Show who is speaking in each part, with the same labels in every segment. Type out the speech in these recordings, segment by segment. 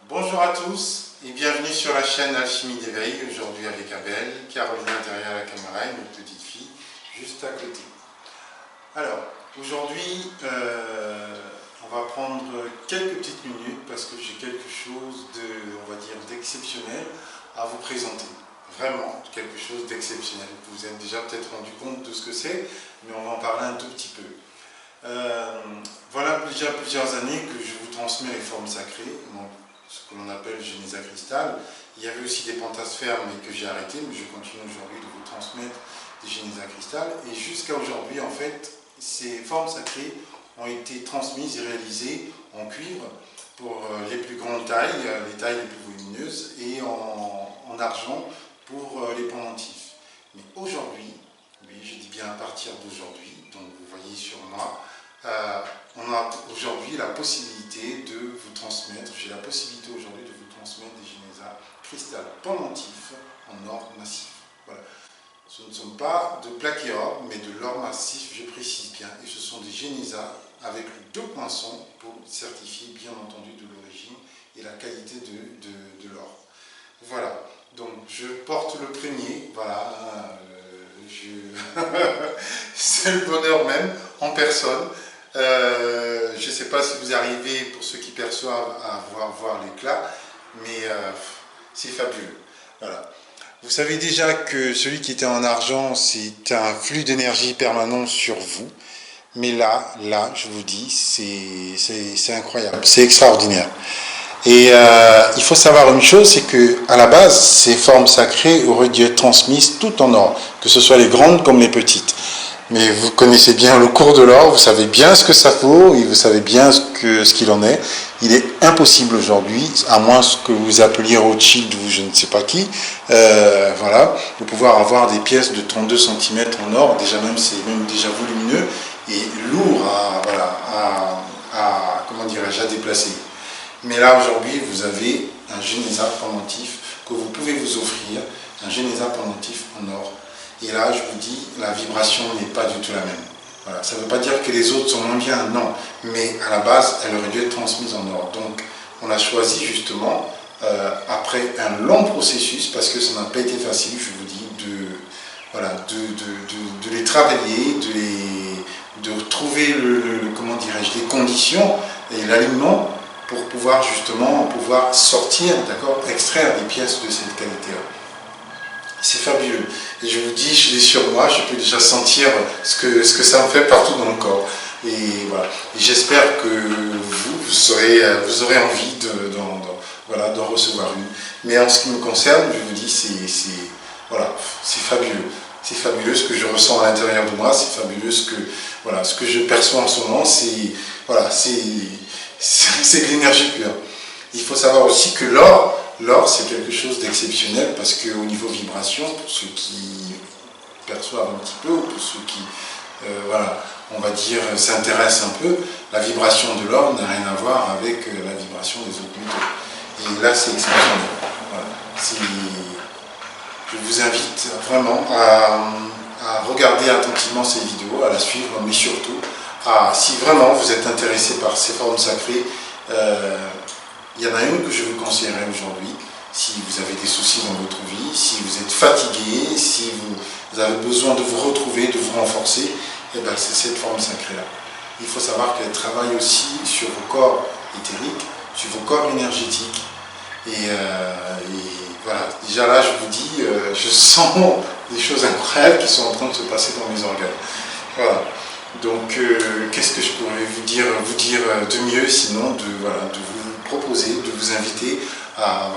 Speaker 1: Bonjour à tous et bienvenue sur la chaîne Alchimie d'éveil, aujourd'hui avec Abel, Carolina derrière la caméra et notre petite fille juste à côté. Alors, aujourd'hui, on va prendre quelques petites minutes parce que j'ai quelque chose d'exceptionnel à vous présenter. Vraiment, quelque chose d'exceptionnel. Vous vous êtes déjà peut-être rendu compte de ce que c'est, mais on va en parler un tout petit peu. Voilà déjà plusieurs années que je vous transmets les formes sacrées, donc ce que l'on appelle Génésa cristal. Il y avait aussi des pentasphères, mais que j'ai arrêté, mais je continue aujourd'hui de vous transmettre des Génésa cristal. Et jusqu'à aujourd'hui, en fait, ces formes sacrées ont été transmises et réalisées en cuivre pour les plus grandes tailles, les tailles les plus volumineuses, et en argent pour les pendentifs. Mais aujourd'hui, oui, je dis bien à partir d'aujourd'hui, donc vous voyez sur moi, on a aujourd'hui la possibilité de vous transmettre, j'ai la possibilité aujourd'hui de vous transmettre des Génésa cristal pendentifs en or massif. Voilà. Ce ne sont pas de plaqué or, mais de l'or massif, je précise bien, et ce sont des Génésa avec deux poinçons pour certifier bien entendu de l'origine et la qualité de l'or. Voilà, donc je porte le premier, voilà, c'est le bonheur même en personne. Je ne sais pas si vous arrivez, pour ceux qui perçoivent, à voir l'éclat, mais c'est fabuleux. Voilà. Vous savez déjà que celui qui était en argent, c'est un flux d'énergie permanent sur vous. Mais là, je vous dis, c'est incroyable, c'est extraordinaire. Et il faut savoir une chose, c'est que à la base, ces formes sacrées auraient dû être transmises tout en or, que ce soit les grandes comme les petites. Mais vous connaissez bien le cours de l'or, vous savez bien ce que ça vaut, et vous savez bien ce qu'il en est. Il est impossible aujourd'hui, à moins que vous appeliez Rothschild ou je ne sais pas qui, voilà, de pouvoir avoir des pièces de 32 cm en or, déjà même, c'est même déjà volumineux, et lourd à déplacer. Mais là, aujourd'hui, vous avez un Génésa pendentif que vous pouvez vous offrir, un Génésa pendentif en or. Et là, je vous dis, la vibration n'est pas du tout la même. Voilà. Ça ne veut pas dire que les autres sont moins bien, non. Mais à la base, elle aurait dû être transmise en or. Donc, on a choisi justement, après un long processus, parce que ça n'a pas été facile, je vous dis, de les travailler, de trouver les conditions et l'alignement pour pouvoir justement sortir, d'accord, extraire des pièces de cette qualité-là. C'est fabuleux. Et je vous dis, je l'ai sur moi, je peux déjà sentir ce que ça me fait partout dans le corps. Et voilà. Et j'espère que vous aurez envie d'en recevoir une. Mais en ce qui me concerne, je vous dis, c'est fabuleux. C'est fabuleux ce que je ressens à l'intérieur de moi, c'est fabuleux ce que je perçois en ce moment, c'est de l'énergie pure. Il faut savoir aussi que l'or, c'est quelque chose d'exceptionnel parce qu'au niveau vibration, pour ceux qui perçoivent un petit peu, ou pour ceux qui, on va dire, s'intéressent un peu, la vibration de l'or n'a rien à voir avec la vibration des autres métaux. Et là, c'est exceptionnel. Voilà. Je vous invite vraiment à regarder attentivement ces vidéos, à la suivre, mais surtout, si vraiment vous êtes intéressé par ces formes sacrées, il y en a une que je vous conseillerais aujourd'hui. Si vous avez des soucis dans votre vie, si vous êtes fatigué, si vous avez besoin de vous retrouver, de vous renforcer, eh ben c'est cette forme sacrée-là. Il faut savoir qu'elle travaille aussi sur vos corps éthériques, sur vos corps énergétiques. Et voilà, déjà là, je vous dis, je sens des choses incroyables qui sont en train de se passer dans mes organes. Voilà. Donc, qu'est-ce que je pourrais vous dire de mieux, sinon de vous proposer, de vous inviter à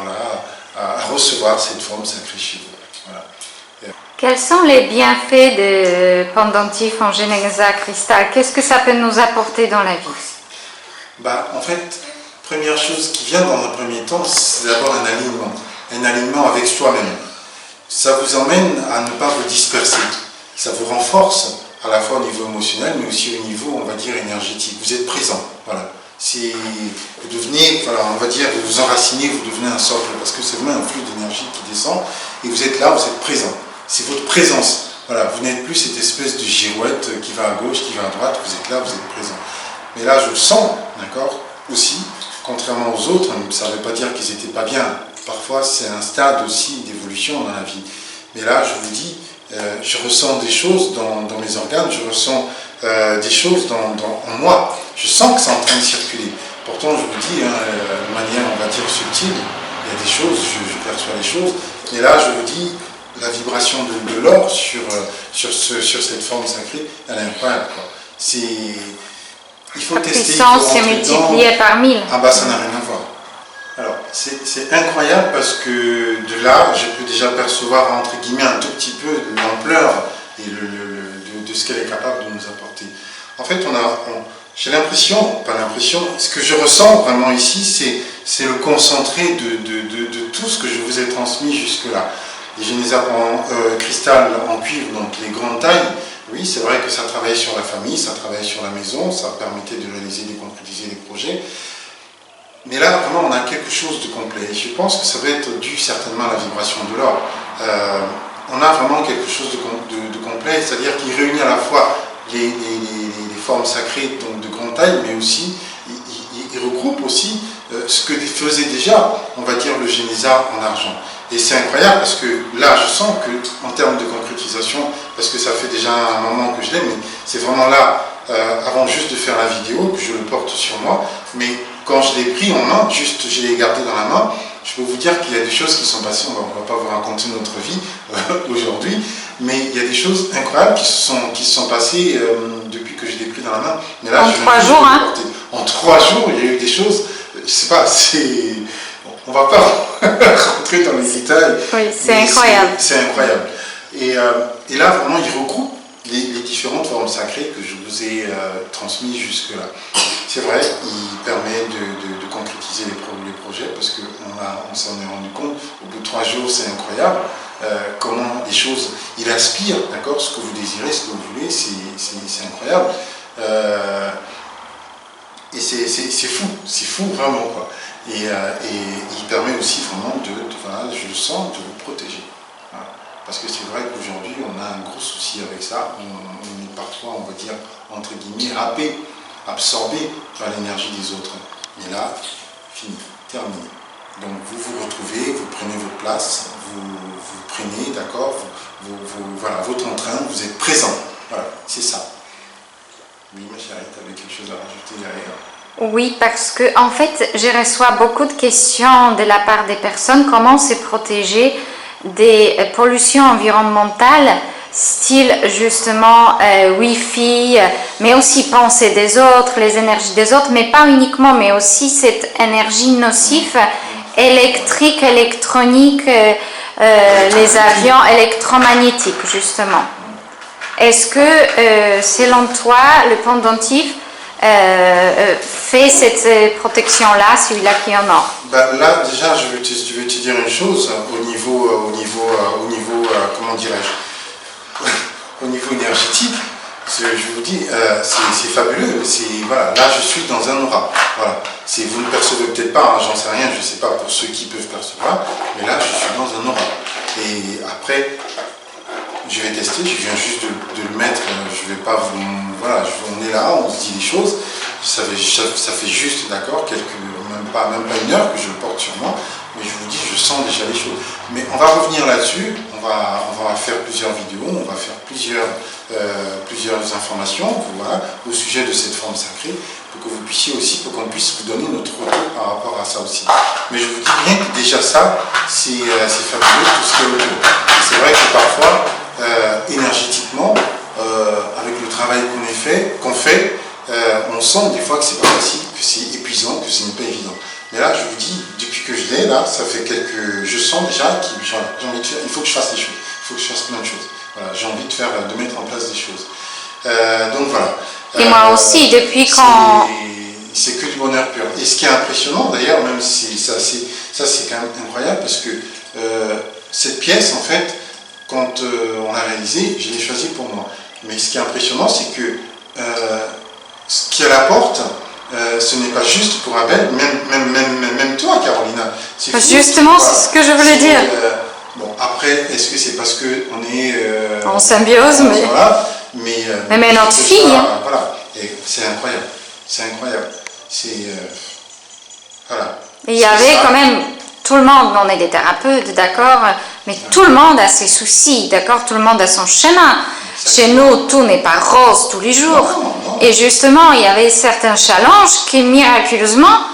Speaker 1: recevoir cette forme sacrée chez vous. Voilà.
Speaker 2: Quels sont les bienfaits de pendentifs en Génésa cristal? Qu'est-ce que ça peut nous apporter dans la vie?
Speaker 1: En fait, première chose qui vient dans un premier temps, c'est d'abord un alignement avec soi-même. Ça vous emmène à ne pas vous disperser. Ça vous renforce à la fois au niveau émotionnel, mais aussi au niveau, on va dire, énergétique. Vous êtes présent. Voilà. Vous devenez, on va dire, vous vous enracinez, vous devenez un socle, parce que c'est vraiment un flux d'énergie qui descend, et vous êtes là, vous êtes présent. C'est votre présence. Voilà, vous n'êtes plus cette espèce de girouette qui va à gauche, qui va à droite, vous êtes là, vous êtes présent. Mais là, je sens, d'accord, aussi, contrairement aux autres, ça ne veut pas dire qu'ils n'étaient pas bien. Parfois, c'est un stade aussi d'évolution dans la vie. Mais là, je vous dis, je ressens des choses dans mes organes, je ressens des choses en moi. Je sens que c'est en train de circuler. Pourtant, je vous dis, de manière, on va dire, subtile, il y a des choses, je perçois les choses. Et là, je vous dis, la vibration de l'or sur cette forme sacrée, elle est incroyable, quoi. Il faut tester. La
Speaker 2: puissance est multipliée par 1000.
Speaker 1: Ah bah ça n'a rien à voir. Alors, c'est incroyable parce que de là, je peux déjà percevoir, entre guillemets, un tout petit peu l'ampleur et de ce qu'elle est capable de nous apporter. En fait, j'ai l'impression, pas l'impression, ce que je ressens vraiment ici, c'est le concentré de tout ce que je vous ai transmis jusque-là. Les génisas cristal en cuivre, donc les grandes tailles, oui, c'est vrai que ça travaillait sur la famille, ça travaillait sur la maison, ça permettait de réaliser, de concrétiser les projets. Mais là, vraiment, on a quelque chose de complet. Je pense que ça va être dû certainement à la vibration de l'or. On a vraiment quelque chose de complet, c'est-à-dire qu'il réunit à la fois les formes sacrées, donc de grande taille, mais aussi, il regroupe aussi ce que faisait déjà, on va dire, le génisa en argent. Et c'est incroyable parce que là, je sens qu'en termes de concrétisation, parce que ça fait déjà un moment que je l'ai, mais c'est vraiment là, avant juste de faire la vidéo, que je le porte sur moi, mais quand je l'ai pris en main, juste je l'ai gardé dans la main, je peux vous dire qu'il y a des choses qui sont passées, on ne va pas vous raconter notre vie aujourd'hui, mais il y a des choses incroyables qui se sont passées depuis que je l'ai pris dans la main. Mais là,
Speaker 2: en 3 jours, hein?
Speaker 1: En 3 jours, il y a eu des choses, je sais pas, on ne va pas rentrer dans les détails.
Speaker 2: Oui, c'est incroyable.
Speaker 1: C'est incroyable. Et là, vraiment, il regroupe les différentes formes sacrées que je vous ai transmises jusque-là. C'est vrai, il permet de concrétiser les projets parce qu'on s'en est rendu compte. Au bout de 3 jours, c'est incroyable comment les choses, il aspire, d'accord, ce que vous désirez, ce que vous voulez, c'est incroyable. Et c'est fou vraiment, quoi. Et il permet aussi vraiment voilà, je le sens, de vous protéger. Voilà. Parce que c'est vrai qu'aujourd'hui, on a un gros souci avec ça. On est parfois, on va dire, entre guillemets, râpé, absorbé par l'énergie des autres. Mais là, fini, terminé. Donc vous vous retrouvez, vous prenez votre place, vous prenez, d'accord, voilà, votre entrain, vous êtes présent. Voilà, c'est ça. Oui, ma chérie, tu avais quelque chose à rajouter derrière?
Speaker 2: Oui, parce que en fait, je reçois beaucoup de questions de la part des personnes, comment se protéger des pollutions environnementales, style justement Wi-Fi, mais aussi pensée des autres, les énergies des autres, mais pas uniquement, mais aussi cette énergie nocive, électrique, électronique, les avions électromagnétiques, justement. Est-ce que, selon toi, le pendentif fait cette protection-là, celui-là qui est en or?
Speaker 1: Ben là, déjà, je vais te dire une chose au niveau comment dirais-je, au niveau énergétique. Je vous dis, c'est fabuleux. Voilà, là, je suis dans un aura. Voilà. Vous ne percevez peut-être pas, hein, j'en sais rien, je ne sais pas pour ceux qui peuvent percevoir, mais là, je suis dans un aura. Et après, je vais tester, je viens juste de le mettre, je vais pas vous... Voilà, on est là, on se dit les choses, ça fait juste, d'accord, même pas 1 heure que je le porte sur moi, mais je vous dis, je sens déjà les choses. Mais on va revenir là-dessus, on va faire plusieurs vidéos, on va faire plusieurs informations, voilà, au sujet de cette forme sacrée, pour que vous puissiez aussi, pour qu'on puisse vous donner notre retour par rapport à ça aussi. Mais je vous dis bien que déjà ça, c'est fabuleux, tout ce qui est autour. C'est vrai que parfois, énergétiquement, avec le travail qu'on fait, on sent des fois que c'est pas facile, que c'est épuisant, que ce n'est pas évident. Mais là, je vous dis, depuis que je l'ai, là, ça fait je sens déjà que j'ai envie de faire, il faut que je fasse des choses, il faut que je fasse plein de choses. Voilà, j'ai envie de mettre en place des choses. Donc voilà.
Speaker 2: Et moi aussi, depuis quand...
Speaker 1: C'est que du bonheur pur. Et ce qui est impressionnant, d'ailleurs, même si ça c'est quand même incroyable, parce que cette pièce, en fait, quand on l'a réalisée, je l'ai choisie pour moi. Mais ce qui est impressionnant, c'est que ce qui apporte, ce n'est pas juste pour Abel, même toi, Carolina.
Speaker 2: Justement, c'est ce que je voulais dire.
Speaker 1: Bon, après, est-ce que c'est parce qu'on est...
Speaker 2: en symbiose, mais...
Speaker 1: Voilà, mais
Speaker 2: notre fille.
Speaker 1: Voilà, et c'est incroyable. C'est incroyable. Voilà.
Speaker 2: Et il y avait
Speaker 1: ça.
Speaker 2: quand même, tout le monde, on est des thérapeutes, d'accord, mais tout le monde a ses soucis, d'accord, tout le monde a son chemin. Chez nous, tout n'est pas rose tous les jours.
Speaker 1: Non.
Speaker 2: Et justement, il y avait certains challenges qui, miraculeusement,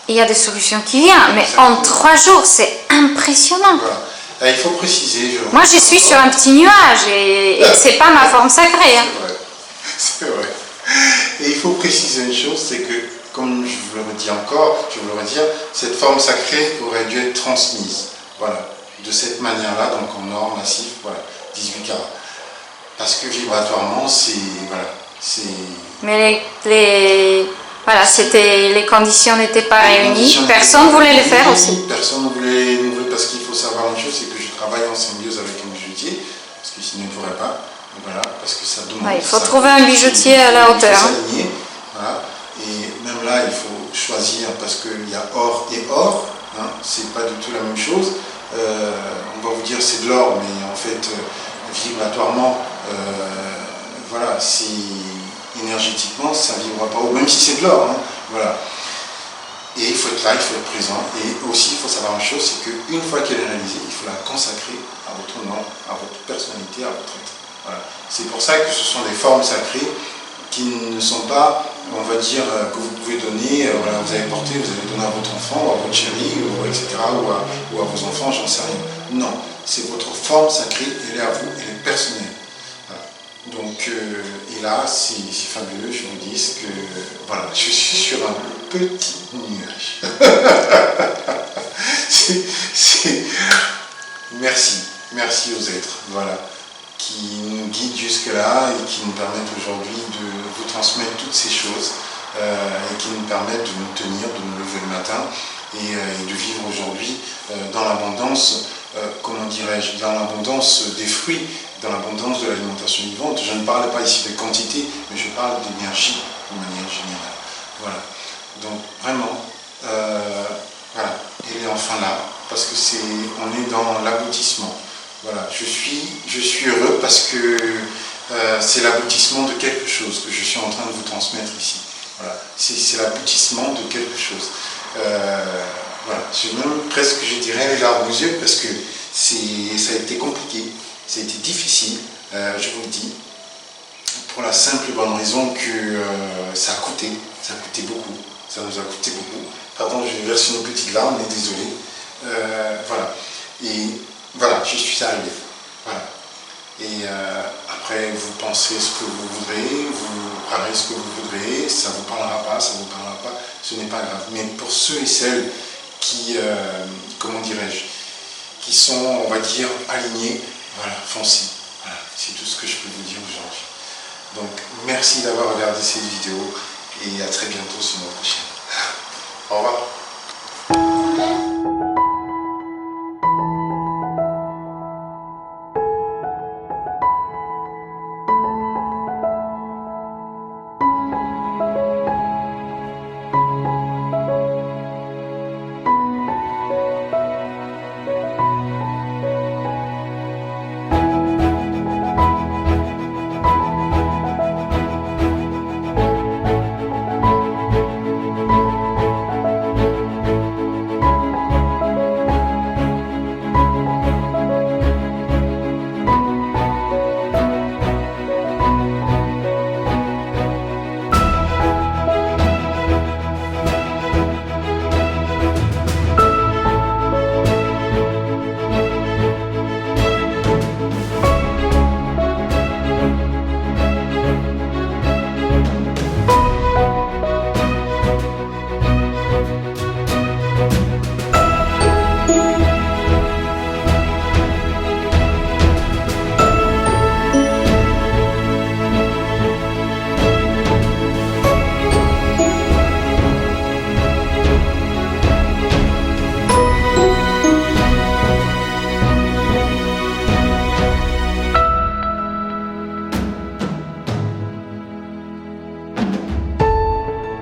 Speaker 2: il y a des solutions qui viennent. Mais en 3 jours, c'est impressionnant.
Speaker 1: Voilà. Il faut préciser.
Speaker 2: Moi, je suis sur un petit nuage et c'est pas ma forme sacrée. Hein.
Speaker 1: C'est vrai. Et il faut préciser une chose, c'est que, comme je vous le redis encore, je vous le redire, cette forme sacrée aurait dû être transmise. Voilà. De cette manière-là, donc en or massif, voilà, 18 carats. Parce que vibratoirement, c'est. Voilà.
Speaker 2: Mais les conditions n'étaient pas réunies. Personne ne voulait les faire aussi.
Speaker 1: Personne ne voulait, parce qu'il faut savoir une chose, c'est que je travaille en symbiose avec un bijoutier, parce que sinon il ne pourrait pas. Voilà, parce que ça demande.
Speaker 2: Ouais, il faut trouver un bijoutier à la hauteur.
Speaker 1: Voilà. Et même là, il faut choisir, parce qu'il y a or et or, hein, c'est pas du tout la même chose. On va vous dire c'est de l'or, mais en fait, vibratoirement, voilà, énergétiquement, ça ne vibrera pas haut, même si c'est de l'or. Hein, voilà. Et il faut être là, il faut être présent. Et aussi, il faut savoir une chose, c'est qu'une fois qu'elle est réalisée, il faut la consacrer à votre nom, à votre personnalité, à votre être. Voilà. C'est pour ça que ce sont des formes sacrées qui ne sont pas, on va dire, que vous pouvez donner, voilà, vous avez porté, vous allez donner à votre enfant, ou à votre chérie, ou, etc., ou à vos enfants, j'en sais rien. Non, c'est votre forme sacrée, elle est à vous, elle est personnelle. Donc, et là, c'est fabuleux, je vous dis que, voilà, je suis sur un petit nuage. Merci aux êtres, voilà, qui nous guident jusque-là et qui nous permettent aujourd'hui de vous transmettre toutes ces choses et qui nous permettent de nous tenir, de nous lever le matin et de vivre aujourd'hui dans l'abondance, comment dirais-je, dans l'abondance des fruits, dans l'abondance de l'alimentation vivante. Je ne parle pas ici de quantité, mais je parle d'énergie de manière générale. Voilà. Donc vraiment, voilà, elle est enfin là, parce que on est dans l'aboutissement. Voilà, je suis heureux parce que c'est l'aboutissement de quelque chose que je suis en train de vous transmettre ici. Voilà, c'est l'aboutissement de quelque chose. Voilà, j'ai même presque, je dirais, les larmes aux yeux parce que ça a été compliqué. Ça a été difficile, je vous le dis, pour la simple et bonne raison que ça a coûté beaucoup, ça nous a coûté beaucoup. Pardon, je vais verser une petite larme, mais désolé. Voilà, et voilà, j'y suis arrivé. Voilà. Et après, vous pensez ce que vous voudrez, vous parlez ce que vous voudrez, ça ne vous parlera pas, ça ne vous parlera pas, ce n'est pas grave. Mais pour ceux et celles qui, comment dirais-je, qui sont, on va dire, alignés, voilà, foncez. Voilà, c'est tout ce que je peux vous dire aujourd'hui. Donc, merci d'avoir regardé cette vidéo et à très bientôt sur notre chaîne. Au revoir.